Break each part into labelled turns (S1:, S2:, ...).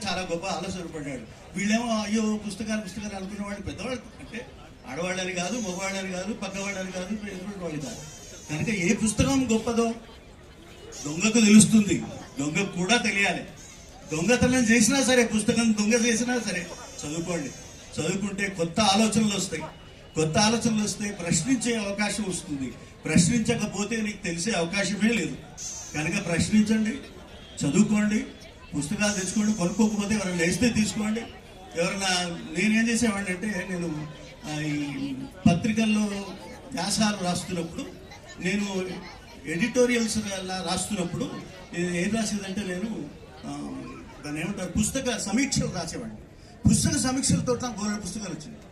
S1: చాలా గొప్ప ఆలోచన పడ్డాడు. వీళ్ళేమో అయ్యో పుస్తకాలు అనుకునే వాళ్ళు పెద్దవాళ్ళు, అంటే ఆడవాళ్ళని కాదు, మగవాళ్ళని కాదు, పక్కవాళ్ళని కాదు, ఎటువంటి వాళ్ళు కాదు. కనుక ఏ పుస్తకం గొప్పదో దొంగకు తెలుస్తుంది, దొంగకు కూడా తెలియాలి. దొంగతనం చేసినా సరే, పుస్తకం దొంగ చేసినా సరే చదువుకోండి. చదువుకుంటే కొత్త ఆలోచనలు వస్తాయి, ప్రశ్నించే అవకాశం వస్తుంది. ప్రశ్నించకపోతే నీకు తెలిసే అవకాశమే లేదు. కనుక ప్రశ్నించండి, చదువుకోండి, పుస్తకాలు తెచ్చుకోండి. కొనుక్కోకపోతే ఎవరైనా వేస్తే తీసుకోండి. ఎవరైనా నేనేం చేసేవాడిని అంటే, నేను ఈ పత్రికల్లో వ్యాసాలు రాస్తున్నప్పుడు, నేను ఎడిటోరియల్స్ రాస్తున్నప్పుడు ఏం రాసేదంటే, నేను దాన్ని ఏమంటారు, పుస్తక సమీక్షలు రాసేవాడిని. పుస్తక సమీక్షలతో గోల్డ్ పుస్తకాలు వచ్చినాయి.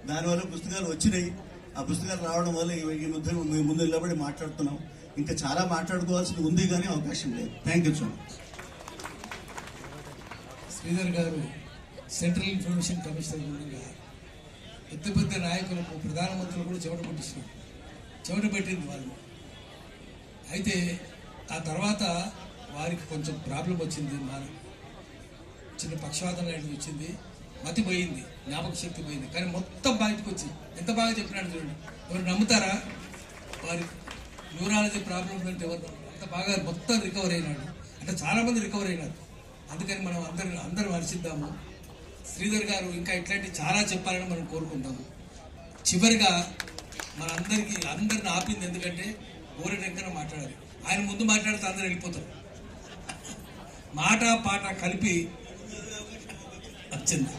S1: దానివల్ల పుస్తకాలు వచ్చినాయి. ఆ పుస్తకాలు రావడం వల్ల ఈ మధ్య మేము ముందు నిలబడి మాట్లాడుతున్నాం. ఇంకా చాలా మాట్లాడుకోవాల్సింది ఉంది, కానీ అవకాశం లేదు. Thank you so much.
S2: Sridhar గారు సెంట్రల్ ఇన్ఫర్మేషన్ కమిషనర్ ఉండగా పెద్ద నాయకులకు, ప్రధానమంత్రులు కూడా చెమట పెట్టింది వాళ్ళు. అయితే ఆ తర్వాత వారికి కొంచెం ప్రాబ్లం వచ్చింది, చిన్న పక్షవాతం లాంటిది వచ్చింది, మతి పోయింది, జ్ఞాపక శక్తి పోయింది. కానీ మొత్తం బయటకు వచ్చి ఎంత బాగా చెప్పినాడు చూడండి. ఎవరు నమ్ముతారా? వారి న్యూరాలజీ ప్రాబ్లం అంటే ఎవరు అంత బాగా మొత్తం రికవర్ అయినాడు. అంటే చాలామంది రికవర్ అయినారు. అందుకని మనం అందరం హర్షిద్దాము. శ్రీధర్ గారు ఇంకా ఇట్లాంటివి చాలా చెప్పాలని మనం కోరుకుంటాము. చివరిగా అందరిని ఆపింది ఎందుకంటే గోరెటెంకన మాట్లాడాలి. ఆయన ముందు మాట్లాడితే అందరూ వెళ్ళిపోతారు. మాట పాట కలిపి వచ్చింది.